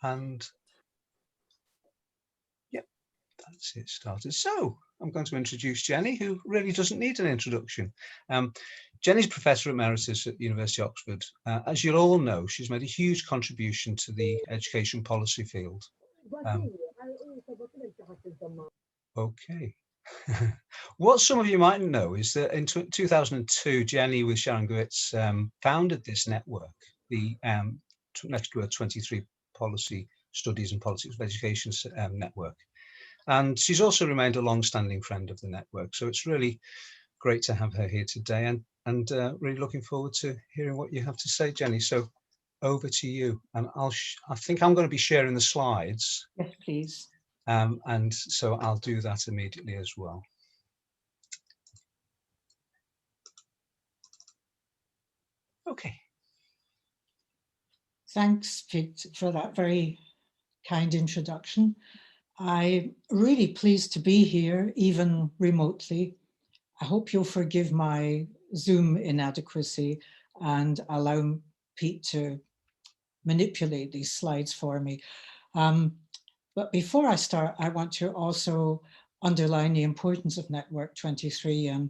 And yep, that's it started. So I'm going to introduce Jenny, who really doesn't need an introduction. Jenny's Professor Emeritus at the University of Oxford. As you'll all know, she's made a huge contribution to the education policy field. Okay. What some of you mightn't know is that in 2002, Jenny with Sharon Gowitz founded this network, the next word 23 Policy Studies and Politics of Education network. And she's also remained a long-standing friend of the network. So it's really great to have her here today, and really looking forward to hearing what you have to say, Jenny. So over to you. And I think I'm going to be sharing the slides. Yes, please. And so I'll do that immediately as well. Okay. Thanks, Pete, for that very kind introduction. I'm really pleased to be here, even remotely. I hope you'll forgive my Zoom inadequacy and allow Pete to manipulate these slides for me. But before I start, I want to also underline the importance of Network 23 and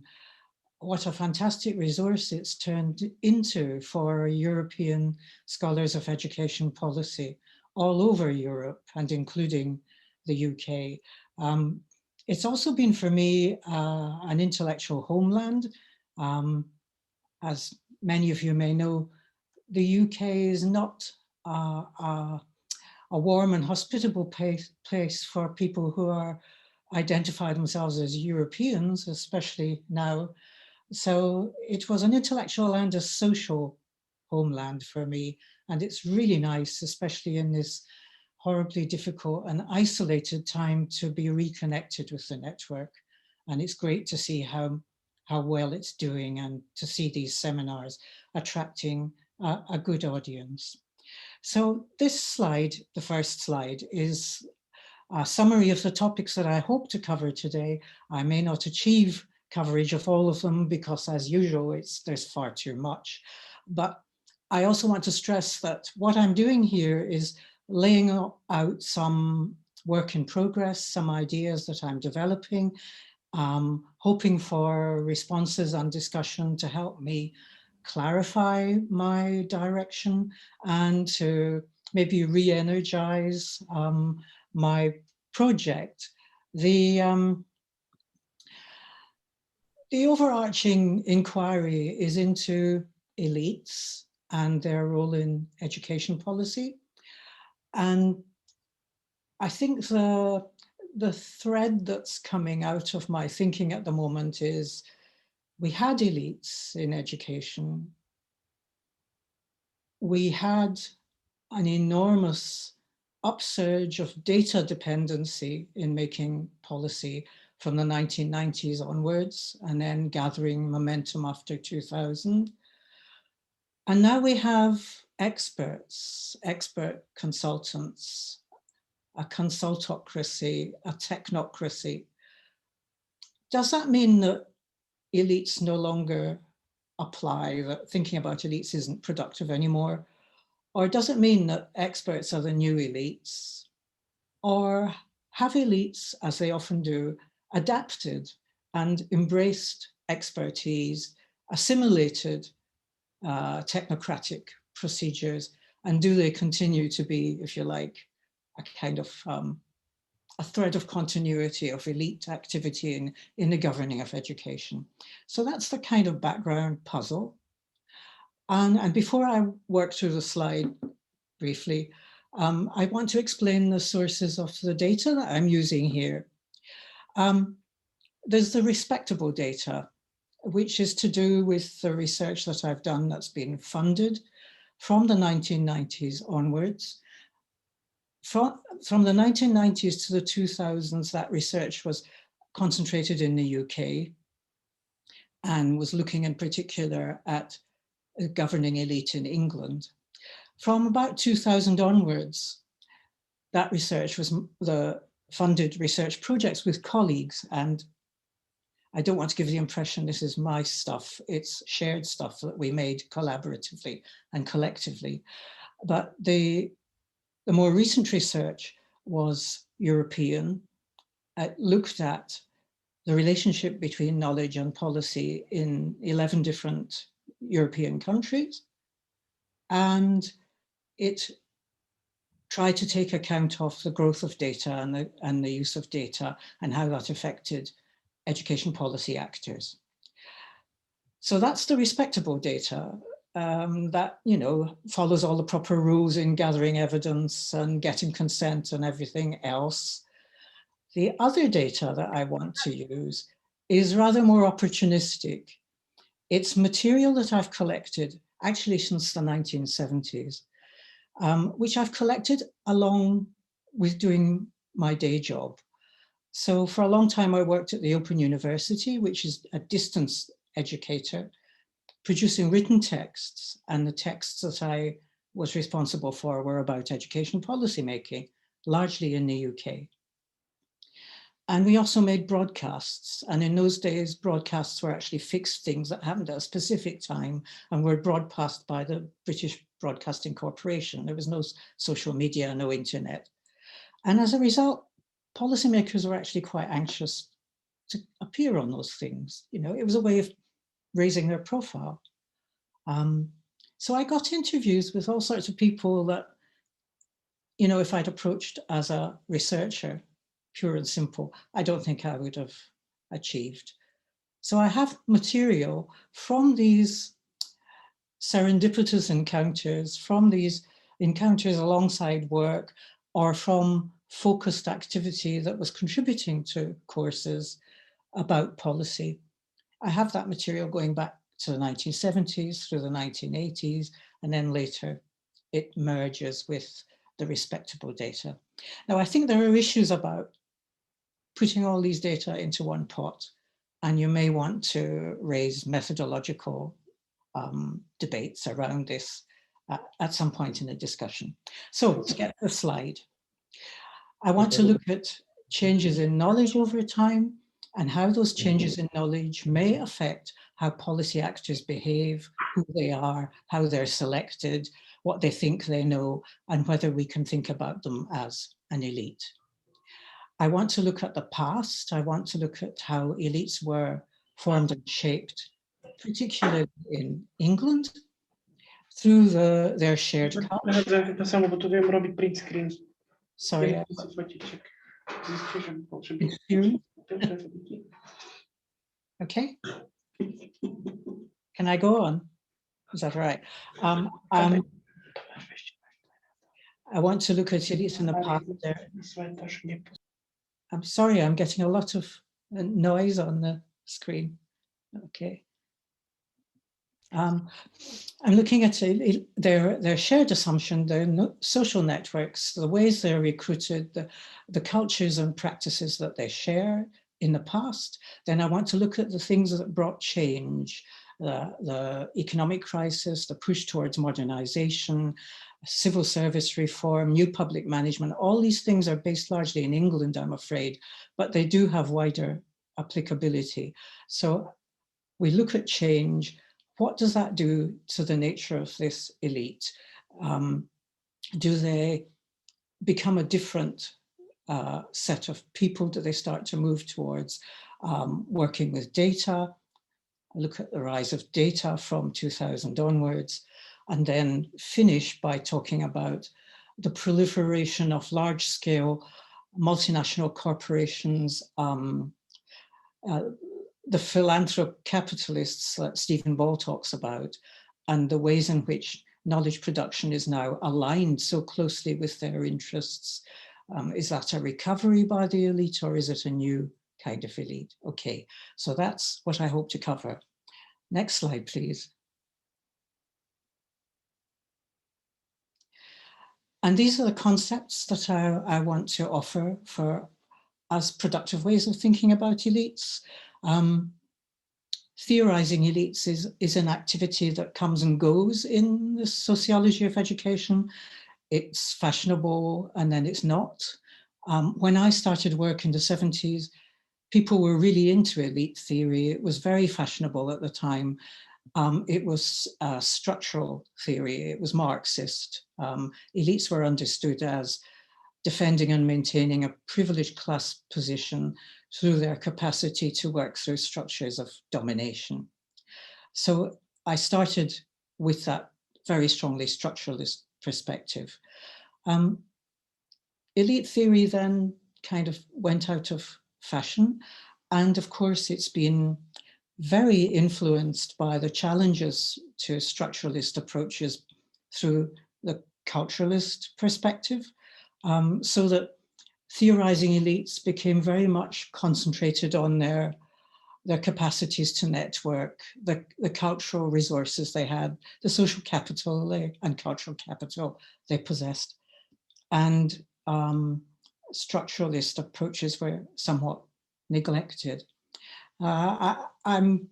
what a fantastic resource it's turned into for European scholars of education policy all over Europe and including the UK. It's also been for me an intellectual homeland. As many of you may know, the UK is not a warm and hospitable place for people who are identify themselves as Europeans, especially now. So it was an intellectual and a social homeland for me. And it's really nice, especially in this horribly difficult and isolated time, to be reconnected with the network. And it's great to see how well it's doing and to see these seminars attracting a good audience. So this slide, the first slide, is a summary of the topics that I hope to cover today. I may not achieve coverage of all of them because, as usual, there's far too much. But I also want to stress that what I'm doing here is laying out some work in progress, some ideas that I'm developing, hoping for responses and discussion to help me clarify my direction and to maybe re-energize my project. The overarching inquiry is into elites and their role in education policy. And I think the thread that's coming out of my thinking at the moment is we had elites in education. We had an enormous upsurge of data dependency in making policy from the 1990s onwards, and then gathering momentum after 2000. And now we have experts, expert consultants, a consultocracy, a technocracy. Does that mean that elites no longer apply, that thinking about elites isn't productive anymore? Or does it mean that experts are the new elites? Or have elites, as they often do, adapted and embraced expertise, assimilated technocratic procedures, and do they continue to be, if you like, a kind of a thread of continuity of elite activity in the governing of education? So that's the kind of background puzzle. And before I work through the slide briefly, I want to explain the sources of the data that I'm using here. There's the respectable data, which is to do with the research that I've done that's been funded from the 1990s onwards. From the 1990s to the 2000s, that research was concentrated in the UK and was looking in particular at a governing elite in England. From about 2000 onwards, that research was the funded research projects with colleagues. And I don't want to give the impression this is my stuff. It's shared stuff that we made collaboratively and collectively. But the The more recent research was European. It looked at the relationship between knowledge and policy in 11 different European countries. And it tried to take account of the growth of data and the use of data and how that affected education policy actors. So that's the respectable data that, you know, follows all the proper rules in gathering evidence and getting consent and everything else. The other data that I want to use is rather more opportunistic. It's material that I've collected actually since the 1970s, which I've collected along with doing my day job. So for a long time, I worked at the Open University, which is a distance educator, producing written texts, and the texts that I was responsible for were about education policy making, largely in the UK. And we also made broadcasts. And in those days, broadcasts were actually fixed things that happened at a specific time and were broadcast by the British Broadcasting Corporation. There was no social media, no internet. And as a result, policymakers were actually quite anxious to appear on those things. You know, it was a way of raising their profile. So I got interviews with all sorts of people that, you know, if I'd approached as a researcher, pure and simple, I don't think I would have achieved. So I have material from these serendipitous encounters, from these encounters alongside work, or from focused activity that was contributing to courses about policy. I have that material going back to the 1970s through the 1980s, and then later it merges with the respectable data. Now, I think there are issues about putting all these data into one pot, and you may want to raise methodological debates around this at some point in the discussion. So to get the slide, I want to look at changes in knowledge over time and how those changes in knowledge may affect how policy actors behave, who they are, how they're selected, what they think they know, and whether we can think about them as an elite. I want to look at the past. I want to look at how elites were formed and shaped, particularly in England, through their shared culture. Sorry. Okay. Can I go on? Is that right? I want to look at elites in the past there. I'm sorry, I'm getting a lot of noise on the screen. Okay. I'm looking at their shared assumption, their social networks, the ways they're recruited, the cultures and practices that they share in the past. Then I want to look at the things that brought change, the economic crisis, the push towards modernization, civil service reform, new public management. All these things are based largely in England, I'm afraid, but they do have wider applicability. So we look at change. What does that do to the nature of this elite? Do they become a different set of people? Do they start to move towards working with data? Look at the rise of data from 2000 onwards, and then finish by talking about the proliferation of large-scale multinational corporations, the philanthrocapitalists that Stephen Ball talks about, and the ways in which knowledge production is now aligned so closely with their interests. Is that a recovery by the elite, or is it a new kind of elite? Okay, so that's what I hope to cover. Next slide, please. And these are the concepts that I want to offer for as productive ways of thinking about elites. Theorizing elites is an activity that comes and goes in the sociology of education. It's fashionable and then it's not. When I started work in the 70s, people were really into elite theory. It was very fashionable at the time. It was a structural theory. It was Marxist. Elites were understood as defending and maintaining a privileged class position through their capacity to work through structures of domination. So I started with that very strongly structuralist perspective. Elite theory then kind of went out of fashion. And of course, it's been very influenced by the challenges to structuralist approaches through the culturalist perspective, so that theorizing elites became very much concentrated on their capacities to network, the cultural resources they had, the social capital and cultural capital they possessed. And structuralist approaches were somewhat neglected. I'm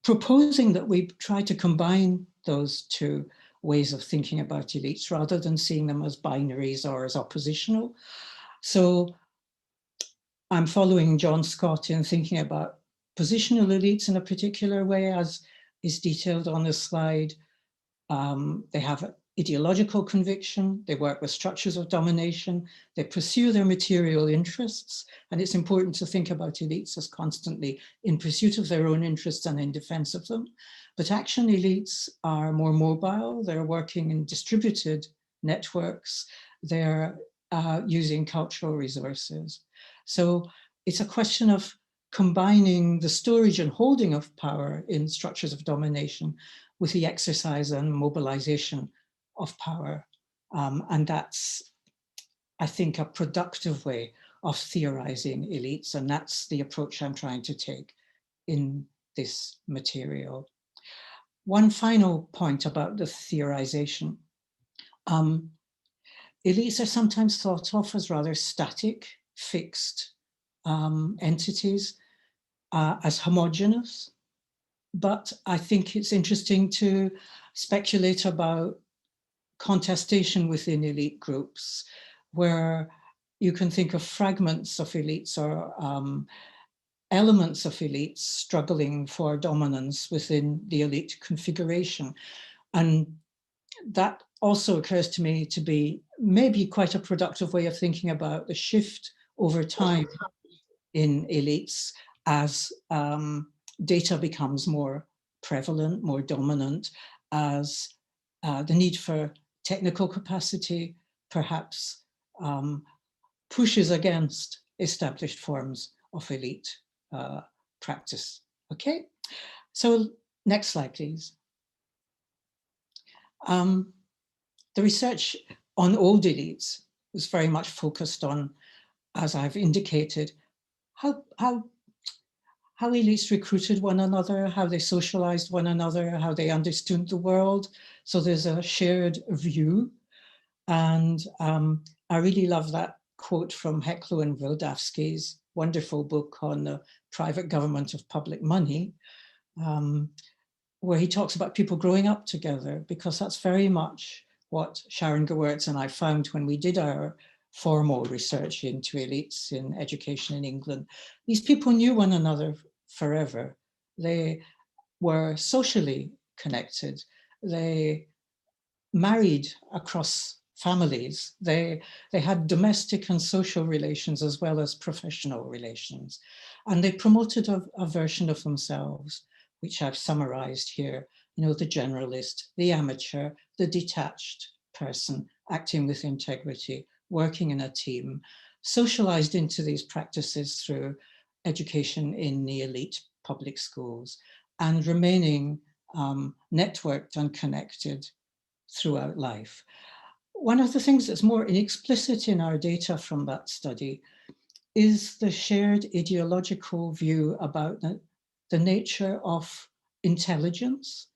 proposing that we try to combine those two ways of thinking about elites rather than seeing them as binaries or as oppositional. So I'm following John Scott in thinking about positional elites in a particular way, as is detailed on the slide. They have ideological conviction, they work with structures of domination, they pursue their material interests, and it's important to think about elites as constantly in pursuit of their own interests and in defense of them. But action elites are more mobile, they're working in distributed networks, they're using cultural resources. So it's a question of combining the storage and holding of power in structures of domination with the exercise and mobilization of power. And that's, I think, a productive way of theorizing elites. And that's the approach I'm trying to take in this material. One final point about the theorization. Elites are sometimes thought of as rather static, fixed entities, as homogeneous. But I think it's interesting to speculate about contestation within elite groups, where you can think of fragments of elites or elements of elites struggling for dominance within the elite configuration. And that also occurs to me to be maybe quite a productive way of thinking about the shift over time in elites as data becomes more prevalent, more dominant, as the need for technical capacity perhaps pushes against established forms of elite practice. Okay, so next slide, please. The research on old elites was very much focused on, as I've indicated, how elites recruited one another, how they socialized one another, how they understood the world. So there's a shared view. And I really love that quote from Hecklo and Wildavsky's wonderful book on the private government of public money, where he talks about people growing up together, because that's very much what Sharon Gewirtz and I found when we did our formal research into elites in education in England. These people knew one another forever. They were socially connected. They married across families. They had domestic and social relations as well as professional relations. And they promoted a version of themselves, which I've summarized here, you know, the generalist, the amateur, the detached person acting with integrity, working in a team, socialized into these practices through education in the elite public schools, and remaining networked and connected throughout life. One of the things that's more explicit in our data from that study is the shared ideological view about the nature of intelligence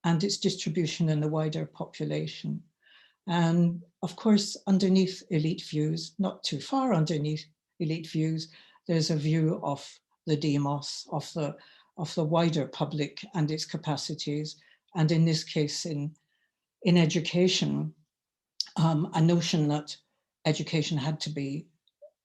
and its distribution in the wider population. And of course, underneath elite views, not too far underneath elite views, there's a view of the demos, of the wider public and its capacities. And in this case, in education, a notion that education had to be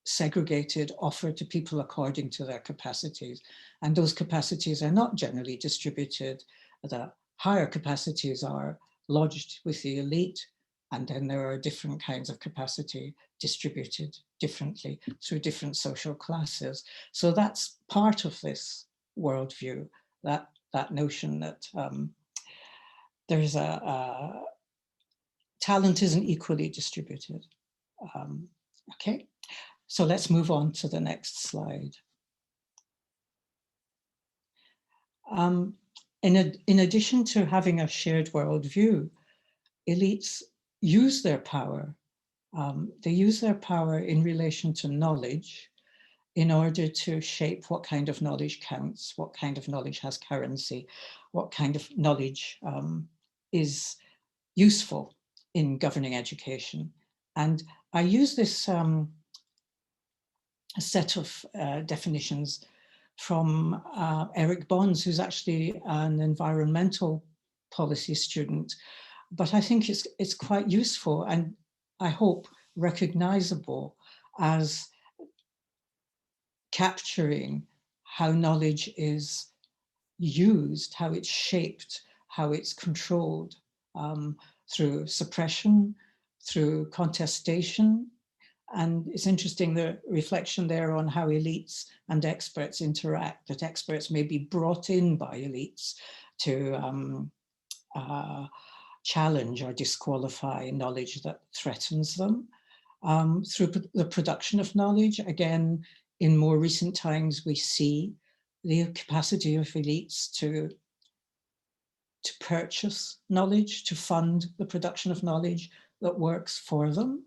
segregated, offered to people according to their capacities. And those capacities are not generally distributed. The higher capacities are lodged with the elite, and then there are different kinds of capacity distributed differently through different social classes. So that's part of this worldview, that notion that there's talent isn't equally distributed. Okay, so let's move on to the next slide. In addition to having a shared worldview, elites use their power. They use their power in relation to knowledge in order to shape what kind of knowledge counts, what kind of knowledge has currency, what kind of knowledge is useful in governing education. And I use this a set of definitions from Eric Bonds, who's actually an environmental policy student. But I think it's quite useful and I hope recognizable as capturing how knowledge is used, how it's shaped, how it's controlled through suppression, through contestation. And it's interesting, the reflection there on how elites and experts interact, that experts may be brought in by elites to challenge or disqualify knowledge that threatens them. Through the production of knowledge, again, in more recent times, we see the capacity of elites to purchase knowledge, to fund the production of knowledge that works for them.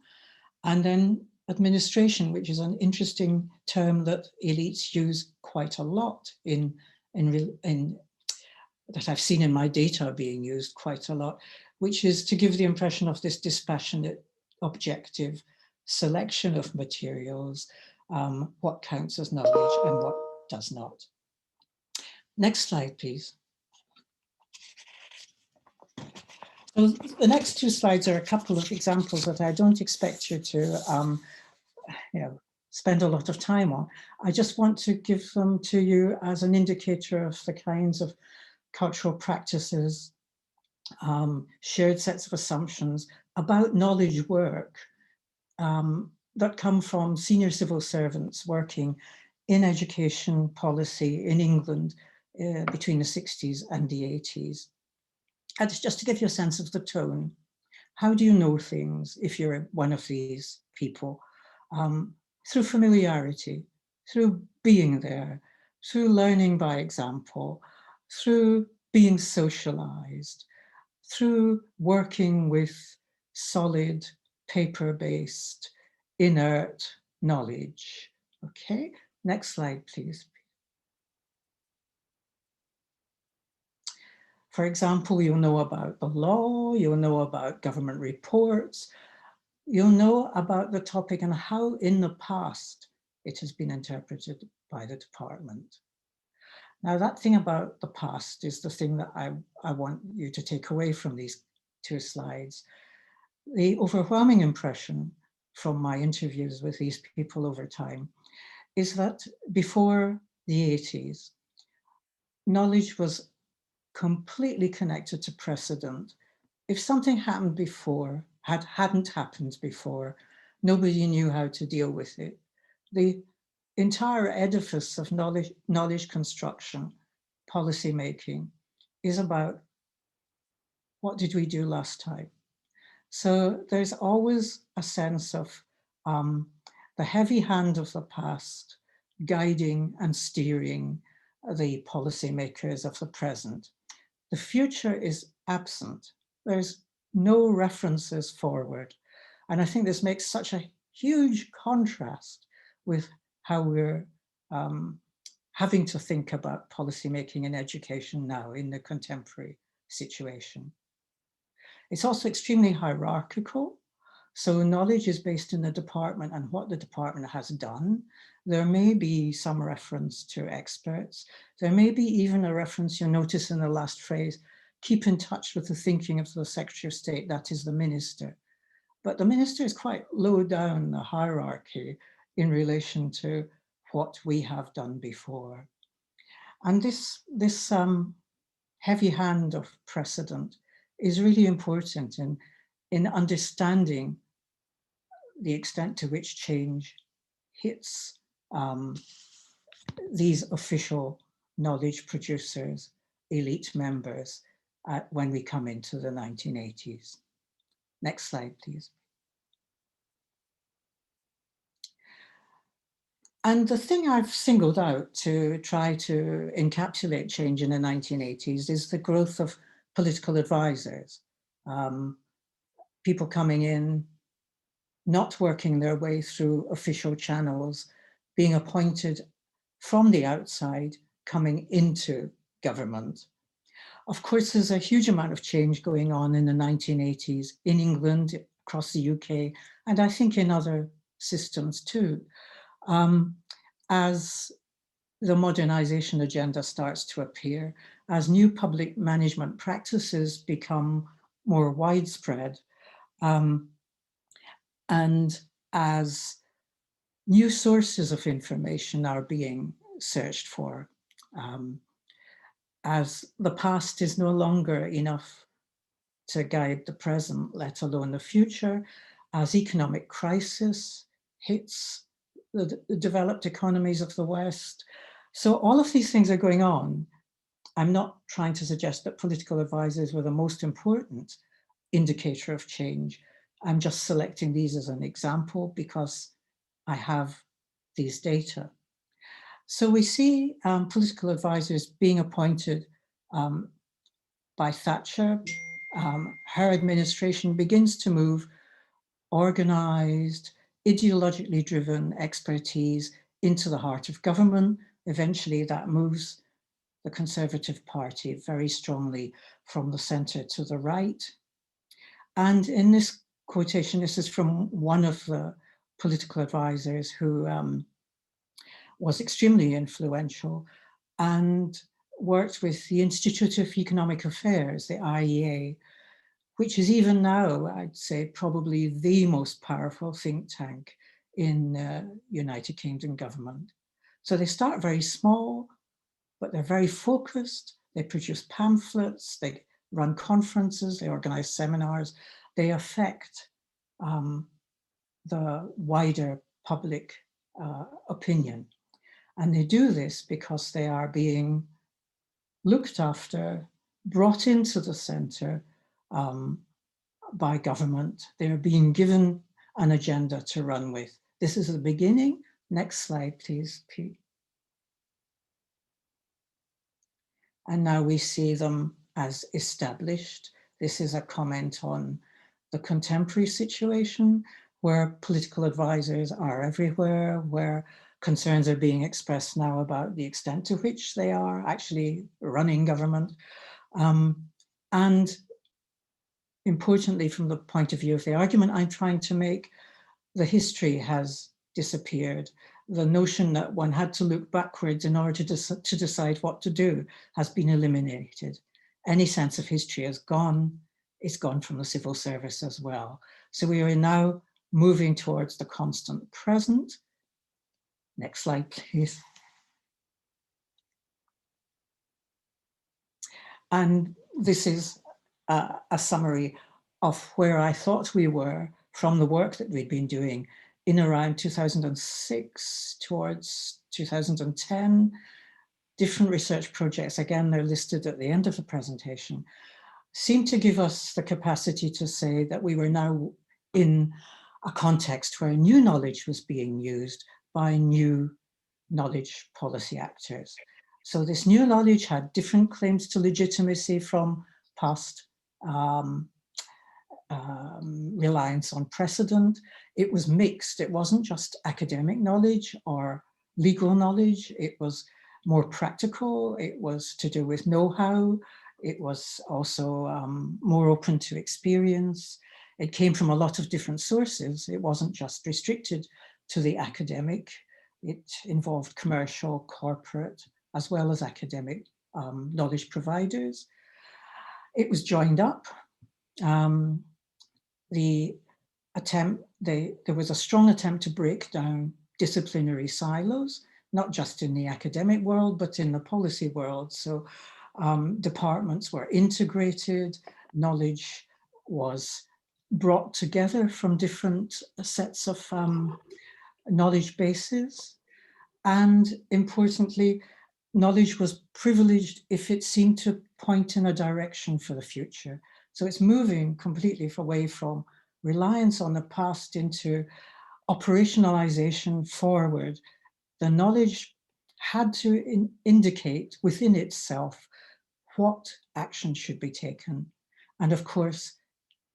And then administration, which is an interesting term that elites use quite a lot in that I've seen in my data being used quite a lot, which is to give the impression of this dispassionate, objective selection of materials, what counts as knowledge and what does not. Next slide, please. So the next two slides are a couple of examples that I don't expect you to spend a lot of time on. I just want to give them to you as an indicator of the kinds of cultural practices, shared sets of assumptions about knowledge work that come from senior civil servants working in education policy in England between the 60s and the 80s. And just to give you a sense of the tone, how do you know things if you're one of these people? Through familiarity, through being there, through learning by example, through being socialized, through working with solid, paper-based, inert knowledge. Okay, next slide, please. For example, you'll know about the law, you'll know about government reports, you'll know about the topic and how in the past it has been interpreted by the department. Now that thing about the past is the thing that I want you to take away from these two slides. The overwhelming impression from my interviews with these people over time is that before the 80s, knowledge was completely connected to precedent. If something happened before, hadn't happened before, nobody knew how to deal with it. The entire edifice of knowledge construction, policy making, is about what did we do last time? So there's always a sense of the heavy hand of the past guiding and steering the policymakers of the present. The future is absent. There's no references forward. And I think this makes such a huge contrast with how we're having to think about policymaking in education now in the contemporary situation. It's also extremely hierarchical. So knowledge is based in the department and what the department has done. There may be some reference to experts. There may be even a reference, you'll notice in the last phrase, keep in touch with the thinking of the Secretary of State, that is the minister. But the minister is quite low down the hierarchy in relation to what we have done before. And this heavy hand of precedent is really important in understanding the extent to which change hits these official knowledge producers, elite members, when we come into the 1980s. Next slide, please. And the thing I've singled out to try to encapsulate change in the 1980s is the growth of political advisors. People coming in, not working their way through official channels, being appointed from the outside, coming into government. Of course, there's a huge amount of change going on in the 1980s in England, across the UK, and I think in other systems too. As the modernization agenda starts to appear, as new public management practices become more widespread, and as new sources of information are being searched for, as the past is no longer enough to guide the present, let alone the future, as economic crisis hits the developed economies of the West. So all of these things are going on. I'm not trying to suggest that political advisors were the most important indicator of change. I'm just selecting these as an example because I have these data. So we see political advisors being appointed by Thatcher. Her administration begins to move organized, ideologically driven expertise into the heart of government. Eventually that moves the Conservative Party very strongly from the center to the right. And in this quotation, this is from one of the political advisors who was extremely influential and worked with the Institute of Economic Affairs, the IEA, which is even now, I'd say, probably the most powerful think tank in United Kingdom government. So they start very small, but they're very focused. They produce pamphlets, they run conferences, they organize seminars, they affect the wider public opinion. And they do this because they are being looked after, brought into the center by government. They're being given an agenda to run with. This is the beginning. Next slide, please, Pete. And now we see them as established. This is a comment on the contemporary situation where political advisors are everywhere, where concerns are being expressed now about the extent to which they are actually running government. And importantly, from the point of view of the argument I'm trying to make, the history has disappeared. The notion that one had to look backwards in order to decide what to do has been eliminated. Any sense of history is gone. It's gone from the civil service as well. So we are now moving towards the constant present. Next slide, please. And this is a summary of where I thought we were from the work that we'd been doing in around 2006 towards 2010. Different research projects, again, they're listed at the end of the presentation, seem to give us the capacity to say that we were now in a context where new knowledge was being used by new knowledge policy actors. So this new knowledge had different claims to legitimacy from past reliance on precedent. It was mixed. It wasn't just academic knowledge or legal knowledge. It was more practical. It was to do with know-how. It was also more open to experience. It came from a lot of different sources. It wasn't just restricted to the academic. It involved commercial, corporate, as well as academic knowledge providers. It was joined up. There was a strong attempt to break down disciplinary silos, not just in the academic world, but in the policy world. So Departments were integrated, knowledge was brought together from different sets of knowledge bases. And importantly, knowledge was privileged if it seemed to point in a direction for the future. So it's moving completely away from reliance on the past into operationalization forward. The knowledge had to indicate within itself what action should be taken. And of course,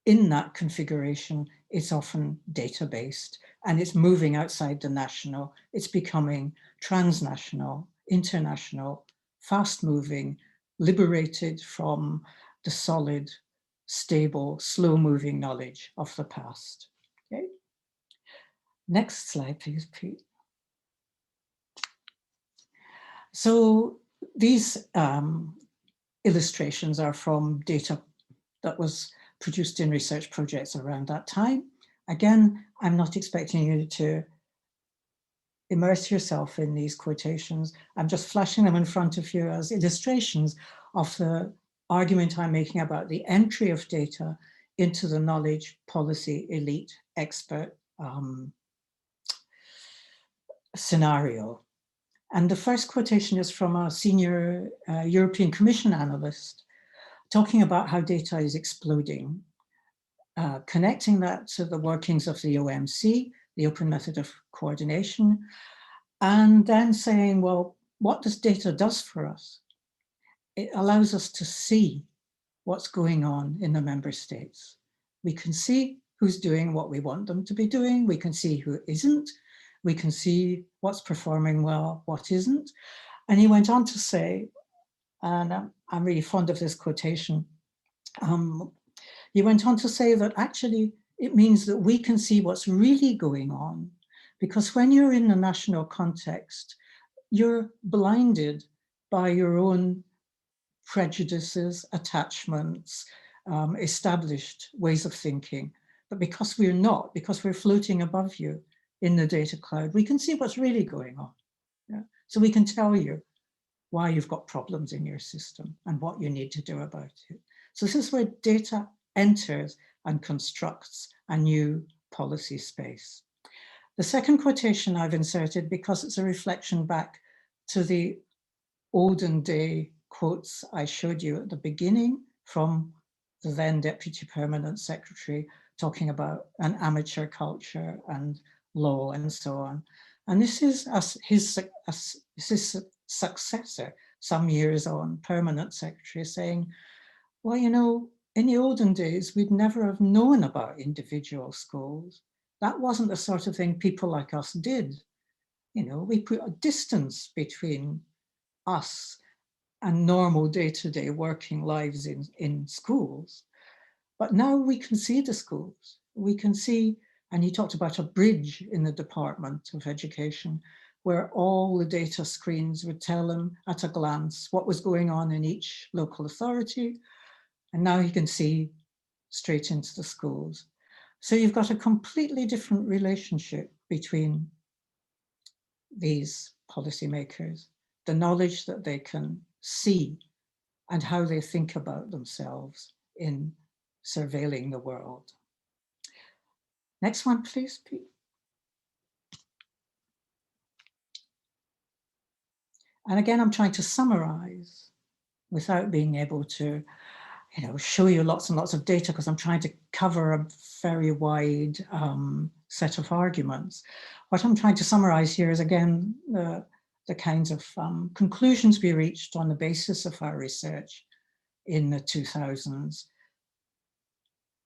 in that configuration, it's often data-based and it's moving outside the national. It's becoming transnational, international, fast-moving, liberated from the solid, stable, slow-moving knowledge of the past. Okay. Next slide, please, Pete. So these illustrations are from data that was produced in research projects around that time. Again, I'm not expecting you to immerse yourself in these quotations. I'm just flashing them in front of you as illustrations of the argument I'm making about the entry of data into the knowledge policy elite expert scenario. And the first quotation is from a senior European Commission analyst talking about how data is exploding, connecting that to the workings of the OMC, the Open Method of Coordination, and then saying, well, what this data does for us? It allows us to see what's going on in the member states. We can see who's doing what we want them to be doing. We can see who isn't. We can see what's performing well, what isn't. And he went on to say, and I'm really fond of this quotation, he went on to say that actually it means that we can see what's really going on, because when you're in a national context, you're blinded by your own prejudices, attachments, established ways of thinking. But because we're not, because we're floating above you in the data cloud, we can see what's really going on. Yeah? So we can tell you why you've got problems in your system and what you need to do about it. So this is where data enters and constructs a new policy space. The second quotation I've inserted because it's a reflection back to the olden day quotes I showed you at the beginning from the then Deputy Permanent Secretary talking about an amateur culture and law and so on. And this is his successor some years on, Permanent Secretary, saying, well, you know, in the olden days, we'd never have known about individual schools. That wasn't the sort of thing people like us did. You know, we put a distance between us and normal day-to-day working lives in schools. But now we can see the schools. We can see, and he talked about a bridge in the Department of Education where all the data screens would tell him at a glance what was going on in each local authority. And now he can see straight into the schools. So you've got a completely different relationship between these policymakers, the knowledge that they can see and how they think about themselves in surveilling the world. Next one, please, Pete. And again, I'm trying to summarize without being able to, you know, show you lots and lots of data because I'm trying to cover a very wide set of arguments. What I'm trying to summarize here is, again, the kinds of conclusions we reached on the basis of our research in the 2000s.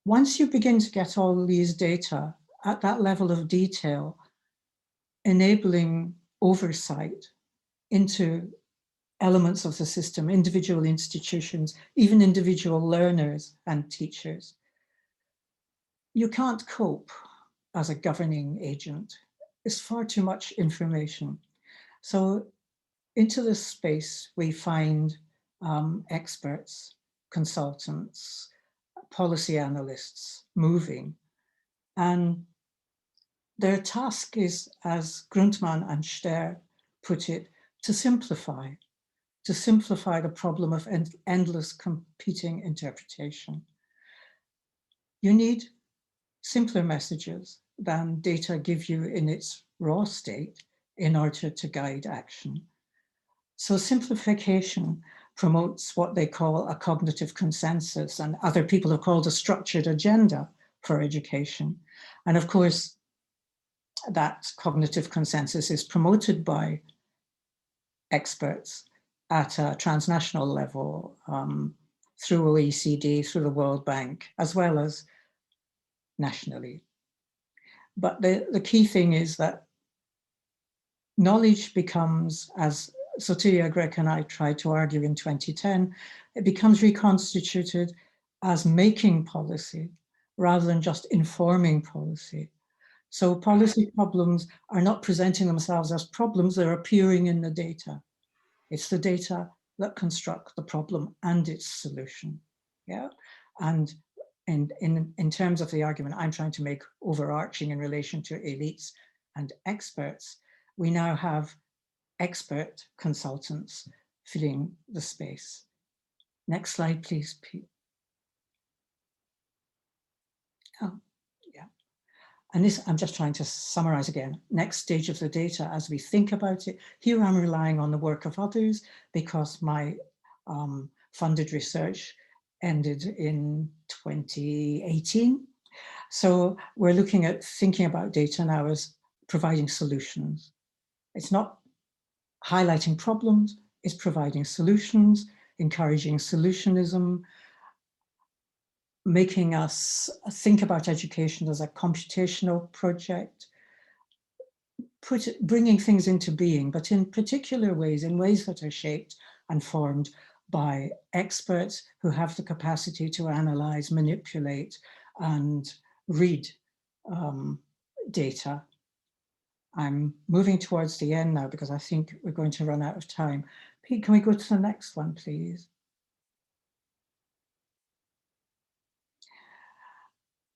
Once you begin to get all these data at that level of detail, enabling oversight into elements of the system, individual institutions, even individual learners and teachers, you can't cope as a governing agent. It's far too much information. So into this space, we find experts, consultants, policy analysts moving. And their task is, as Grundmann and Ster put it, to simplify. to simplify the problem of endless competing interpretation. You need simpler messages than data give you in its raw state in order to guide action. So simplification promotes what they call a cognitive consensus, and other people have called a structured agenda for education. And of course, that cognitive consensus is promoted by experts at a transnational level, through OECD, through the World Bank, as well as nationally. But the key thing is that knowledge becomes, as Sotia Grech and I tried to argue in 2010, it becomes reconstituted as making policy rather than just informing policy. So policy problems are not presenting themselves as problems, they're appearing in the data. It's the data that construct the problem and its solution. Yeah. And in terms of the argument I'm trying to make overarching in relation to elites and experts, we now have expert consultants filling the space. Next slide, please, Pete. Oh, yeah. And this, I'm just trying to summarize again. Next stage of the data as we think about it. Here I'm relying on the work of others because my funded research ended in 2018. So we're looking at thinking about data now as providing solutions. It's not highlighting problems, it's providing solutions, encouraging solutionism, making us think about education as a computational project, bringing things into being, but in particular ways, in ways that are shaped and formed by experts who have the capacity to analyze, manipulate, and read data. I'm moving towards the end now because I think we're going to run out of time. Pete, can we go to the next one, please?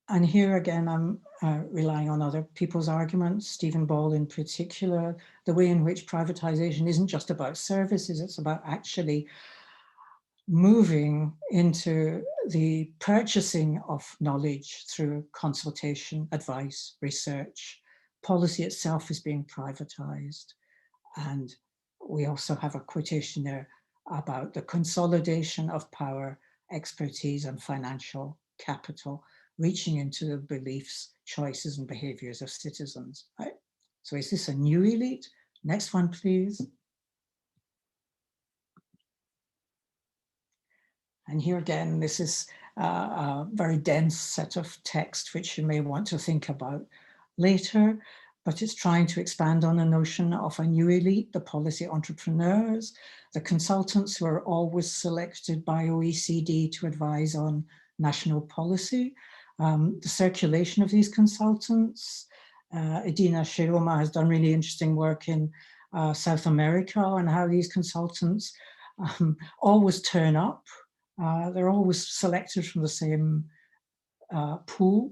And here again, I'm relying on other people's arguments, Stephen Ball in particular, the way in which privatization isn't just about services, it's about actually moving into the purchasing of knowledge through consultation, advice, research. Policy itself is being privatized. And we also have a quotation there about the consolidation of power, expertise, and financial capital, reaching into the beliefs, choices, and behaviors of citizens. Right? So is this a new elite? Next one, please. And here again, this is a very dense set of text, which you may want to think about later, but it's trying to expand on the notion of a new elite, the policy entrepreneurs, the consultants who are always selected by OECD to advise on national policy, the circulation of these consultants. Edina Shiroma has done really interesting work in South America on how these consultants always turn up. They're always selected from the same pool.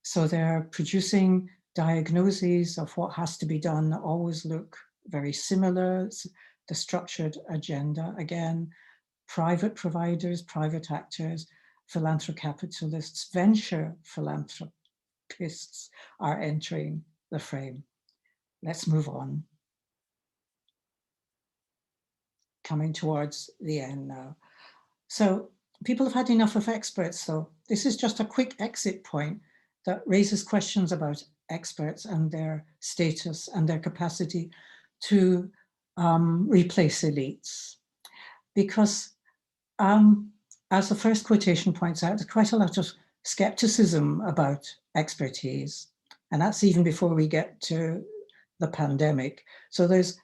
So they're producing diagnoses of what has to be done that always look very similar. It's the structured agenda, again, private providers, private actors, philanthrocapitalists, venture philanthropists are entering the frame. Let's move on. Coming towards the end now. So people have had enough of experts, so this is just a quick exit point that raises questions about experts and their status and their capacity to replace elites. Because as the first quotation points out, there's quite a lot of skepticism about expertise. And that's even before we get to the pandemic. So there's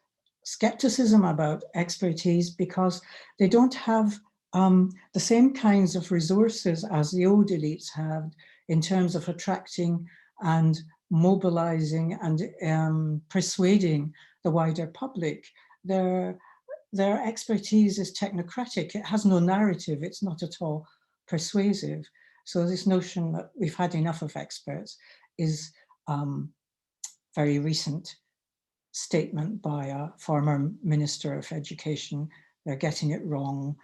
skepticism about expertise because they don't have the same kinds of resources as the old elites had in terms of attracting and mobilizing and persuading the wider public. Their expertise is technocratic. It has no narrative. It's not at all persuasive. So this notion that we've had enough of experts is very recent. statement by a former Minister of Education. They're getting it wrong.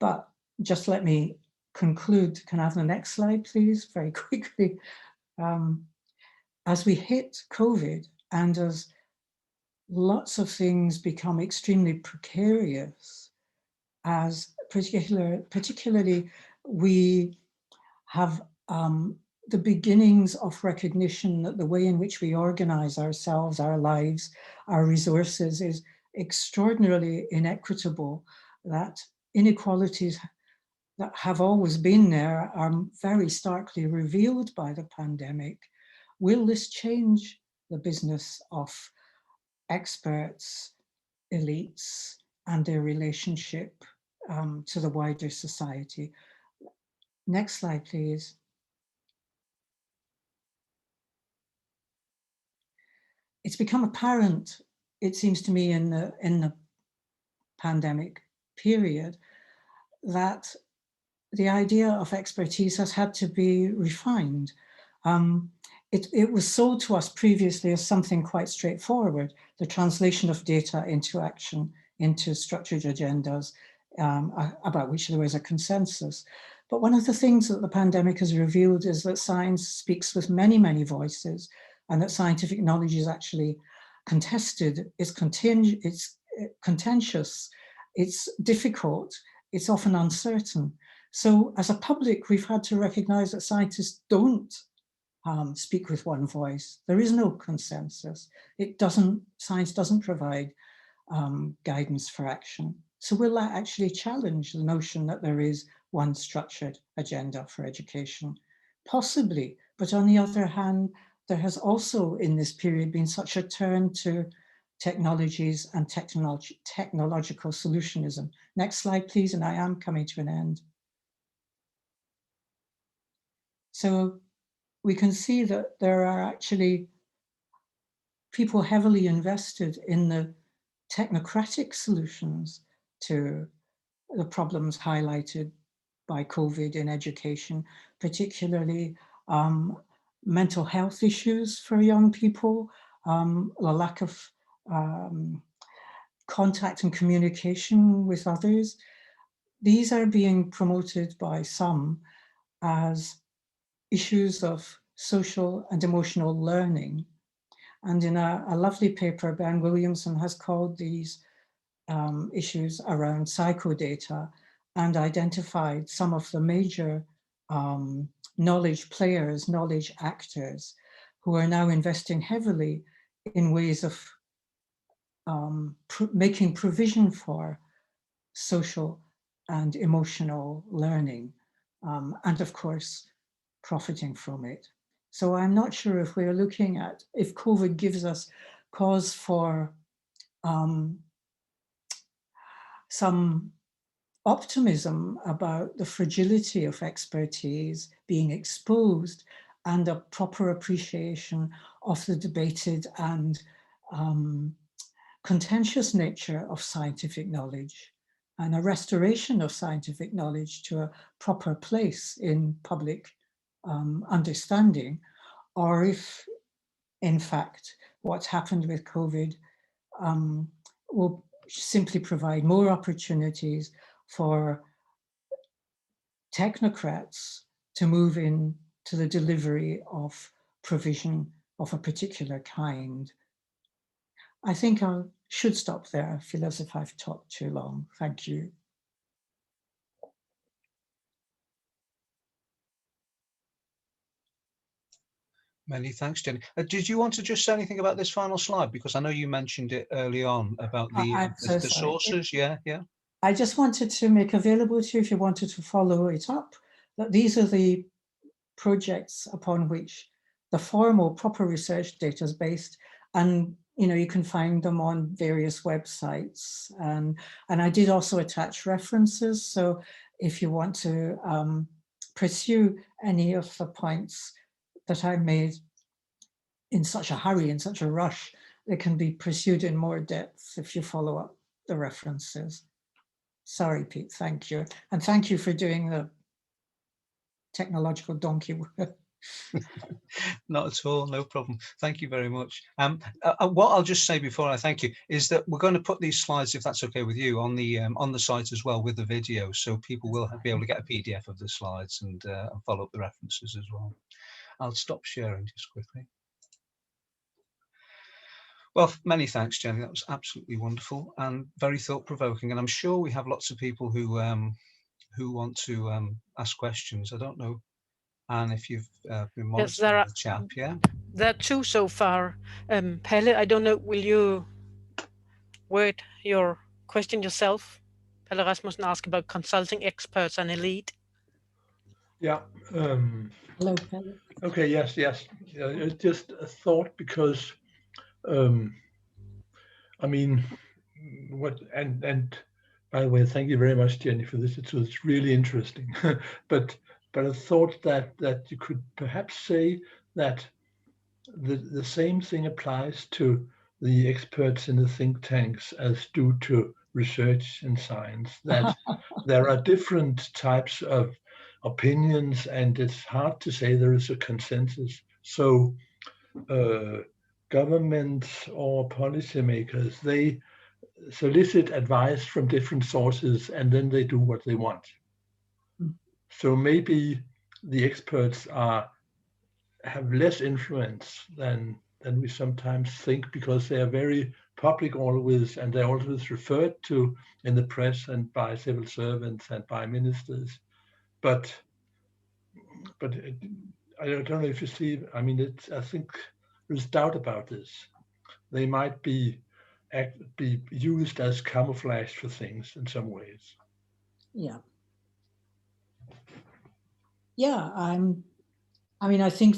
But just let me conclude. Can I have the next slide, please, very quickly? As we hit COVID and as lots of things become extremely precarious, as particularly we have the beginnings of recognition that the way in which we organize ourselves, our lives, our resources is extraordinarily inequitable, that inequalities that have always been there are very starkly revealed by the pandemic. Will this change the business of experts, elites, and their relationship to the wider society? Next slide, please. It's become apparent, it seems to me, in the pandemic period, that the idea of expertise has had to be refined. It was sold to us previously as something quite straightforward, the translation of data into action, into structured agendas, about which there was a consensus. But one of the things that the pandemic has revealed is that science speaks with many, many voices, and that scientific knowledge is actually contested, it's contentious, it's difficult, it's often uncertain. So as a public, we've had to recognize that scientists don't speak with one voice. There is no consensus. Science doesn't provide guidance for action. So will that actually challenge the notion that there is one structured agenda for education? Possibly, but on the other hand, there has also in this period been such a turn to technologies and technological solutionism. Next slide, please, and I am coming to an end. So we can see that there are actually people heavily invested in the technocratic solutions to the problems highlighted by COVID in education, particularly mental health issues for young people, the lack of contact and communication with others. These are being promoted by some as issues of social and emotional learning. And in a lovely paper, Ben Williamson has called these issues around psychodata and identified some of the major knowledge players, knowledge actors, who are now investing heavily in ways of making provision for social and emotional learning, and of course, profiting from it. So I'm not sure if we're looking at, if COVID gives us cause for some optimism about the fragility of expertise being exposed and a proper appreciation of the debated and contentious nature of scientific knowledge, and a restoration of scientific knowledge to a proper place in public understanding, or if, in fact, what's happened with COVID will simply provide more opportunities for technocrats to move in to the delivery of provision of a particular kind. I think I should stop there. I feel as if I've talked too long. Thank you. Many thanks, Jenny. Did you want to just say anything about this final slide? Because I know you mentioned it early on about I'm so the sorry. sources. Yeah. I just wanted to make available to you, if you wanted to follow it up, that these are the projects upon which the formal proper research data is based, and you can find them on various websites, and I did also attach references, so if you want to pursue any of the points that I made in such a hurry, in such a rush, they can be pursued in more depth if you follow up the references. Sorry, Pete, thank you. And thank you for doing the technological donkey work. Not at all, no problem. Thank you very much. What I'll just say before I thank you is that we're going to put these slides, if that's okay with you, on the site as well with the video, so people will be able to get a PDF of the slides and follow up the references as well. I'll stop sharing just quickly. Well, many thanks, Jenny. That was absolutely wonderful and very thought-provoking. And I'm sure we have lots of people who want to ask questions. I don't know, Anne, if you've been Yes, monitoring the chat. Yeah. there are two so far. Pelle, I don't know, will you word your question yourself? Pelle Rasmussen asked about consulting experts and elite. Yeah. Hello, Pelle. Okay. Yes. Just a thought, because I mean, what and by the way, thank you very much, Jenny, for this. It's really interesting. but I thought that you could perhaps say that the same thing applies to the experts in the think tanks as due to research and science, that there are different types of opinions and it's hard to say there is a consensus. So governments or policymakers, they solicit advice from different sources and then they do what they want. So maybe the experts have less influence than we sometimes think, because they are very public always, and they're always referred to in the press and by civil servants and by ministers. But I don't know if you see. I mean, I think there's doubt about this. They might be used as camouflage for things in some ways. Yeah. I mean, I think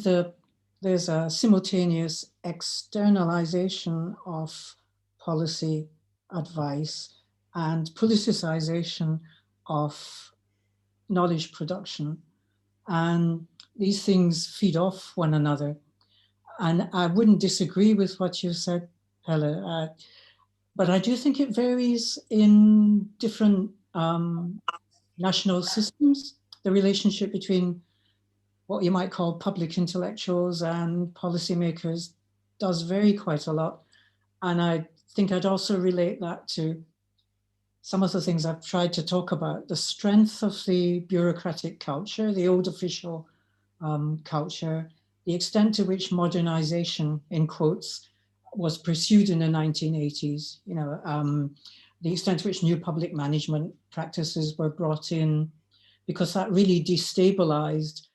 there's a simultaneous externalization of policy advice and politicization of knowledge production. And these things feed off one another. And I wouldn't disagree with what you said, Pelle, but I do think it varies in different national systems, the relationship between what you might call public intellectuals and policymakers does vary quite a lot. And I think I'd also relate that to some of the things I've tried to talk about, the strength of the bureaucratic culture, the old official culture, the extent to which modernization, in quotes, was pursued in the 1980s, the extent to which new public management practices were brought in, because that really destabilized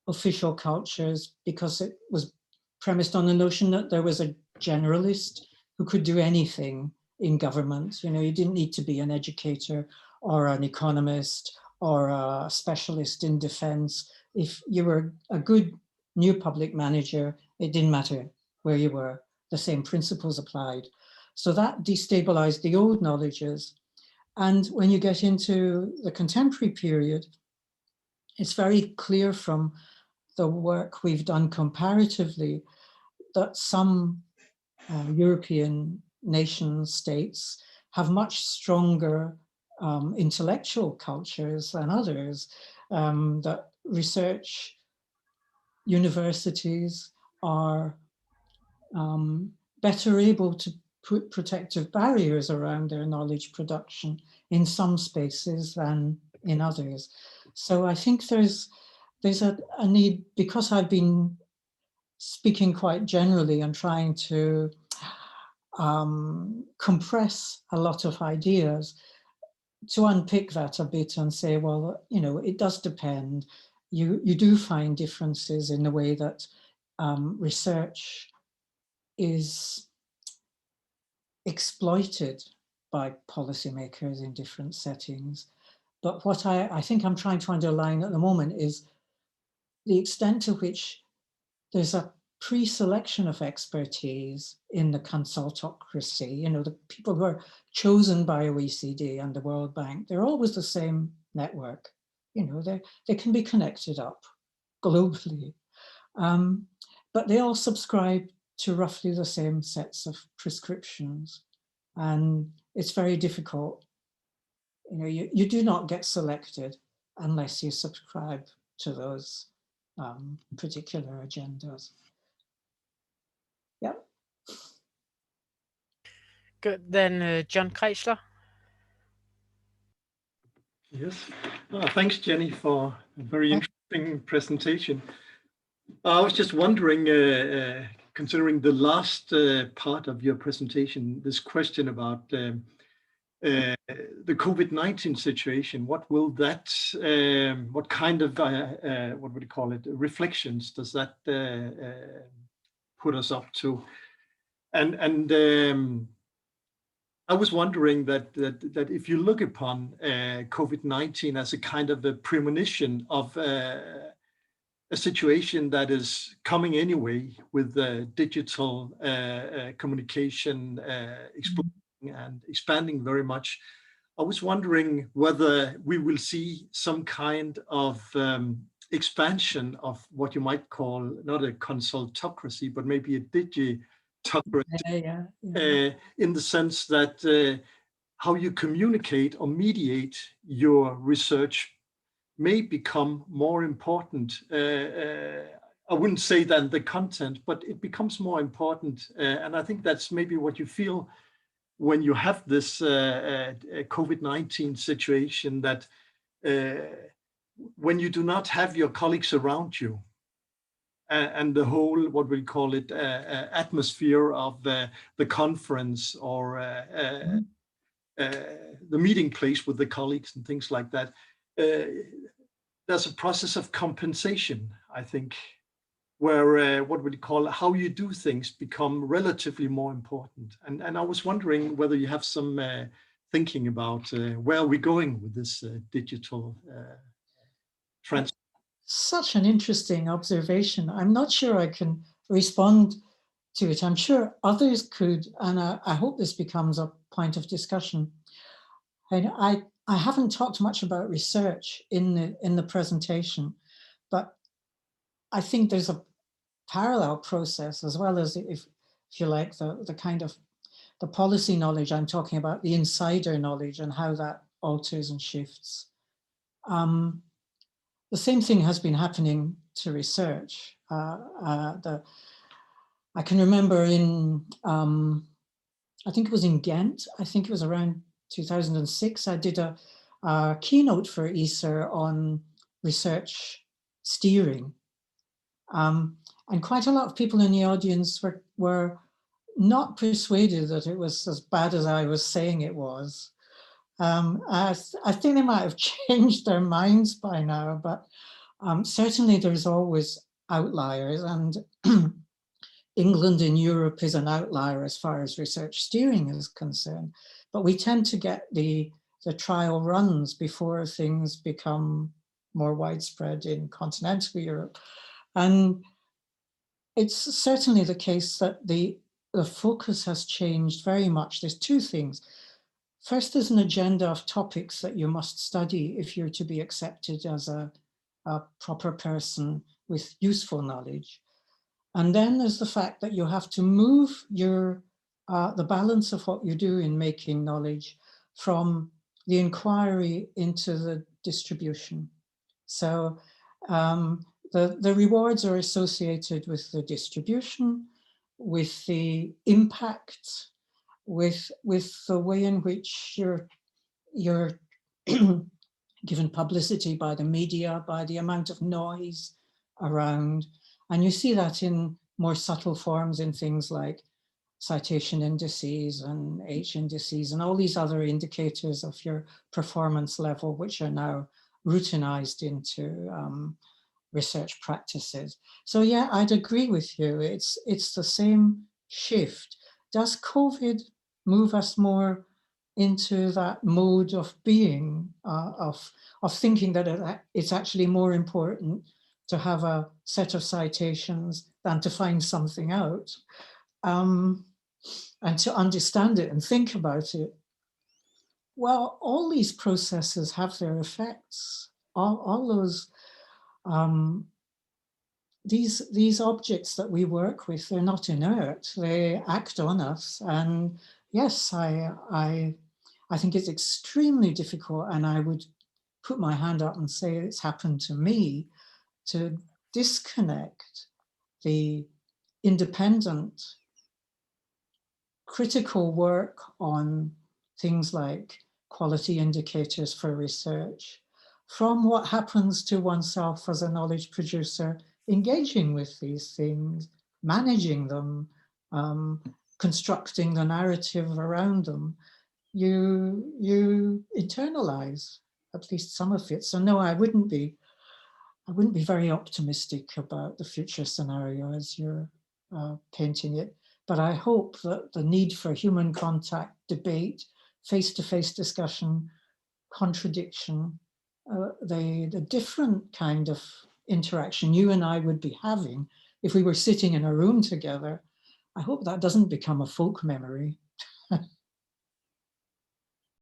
official cultures, because it was premised on the notion that there was a generalist who could do anything in government. You didn't need to be an educator or an economist or a specialist in defense. If you were a good new public manager, it didn't matter where you were, the same principles applied. So that destabilized the old knowledges. And when you get into the contemporary period, it's very clear from the work we've done comparatively that some European nation states have much stronger intellectual cultures than others, that research universities are better able to put protective barriers around their knowledge production in some spaces than in others. So I think there's a need, because I've been speaking quite generally and trying to compress a lot of ideas, to unpick that a bit and say, well, it does depend. You do find differences in the way that research is exploited by policymakers in different settings. But what I think I'm trying to underline at the moment is the extent to which there's a pre-selection of expertise in the consultocracy. The people who are chosen by OECD and the World Bank, they're always the same network. They can be connected up globally, but they all subscribe to roughly the same sets of prescriptions. And it's very difficult. You do not get selected unless you subscribe to those particular agendas. Yeah. Good. Then John Kreisler. Yes. Thanks, Jenny, for a very interesting presentation. I was just wondering, considering the last part of your presentation, this question about the COVID-19 situation, what will that, what kind of, what would you call it, reflections does that put us up to? And I was wondering that if you look upon COVID-19 as a kind of a premonition of a situation that is coming anyway, with digital communication exploding and expanding very much, I was wondering whether we will see some kind of expansion of what you might call not a consultocracy, but maybe a digitocracy. In the sense that how you communicate or mediate your research may become more important. I wouldn't say than the content, but it becomes more important. And I think that's maybe what you feel when you have this COVID-19 situation, that when you do not have your colleagues around you, and the whole, what we call it, atmosphere of the conference or the meeting place with the colleagues and things like that, there's a process of compensation, I think, where what we call how you do things become relatively more important. And I was wondering whether you have some thinking about where are we going with this digital transfer. Such an interesting observation. I'm not sure I can respond to it. I'm sure others could, and I hope this becomes a point of discussion. And I haven't talked much about research in the presentation, but I think there's a parallel process, as well as, if you like, the kind of the policy knowledge I'm talking about, the insider knowledge and how that alters and shifts. The same thing has been happening to research. I can remember in, I think it was in Ghent, I think it was around 2006, I did a keynote for ESA on research steering. And quite a lot of people in the audience were not persuaded that it was as bad as I was saying it was. I think they might have changed their minds by now, but certainly there's always outliers, and England in Europe is an outlier as far as research steering is concerned. But we tend to get the trial runs before things become more widespread in continental Europe. And it's certainly the case that the focus has changed very much. There's two things. First, there's an agenda of topics that you must study if you're to be accepted as a proper person with useful knowledge. And then there's the fact that you have to move your the balance of what you do in making knowledge from the inquiry into the distribution. So the rewards are associated with the distribution, with the impact, with the way in which you're given publicity by the media, by the amount of noise around. And you see that in more subtle forms in things like citation indices and H indices and all these other indicators of your performance level, which are now routinized into research practices. So yeah, I'd agree with you. It's the same shift. Does COVID move us more into that mode of being, of thinking that it's actually more important to have a set of citations than to find something out, and to understand it and think about it? Well, all these processes have their effects. All those, these objects that we work with, they're not inert. They act on us. And yes, I think it's extremely difficult, and I would put my hand up and say it's happened to me, to disconnect the independent, critical work on things like quality indicators for research from what happens to oneself as a knowledge producer, engaging with these things, managing them, constructing the narrative around them, you internalize at least some of it. So no, I wouldn't be very optimistic about the future scenario as you're painting it. But I hope that the need for human contact, debate, face-to-face discussion, contradiction, the different kind of interaction you and I would be having if we were sitting in a room together, I hope that doesn't become a folk memory.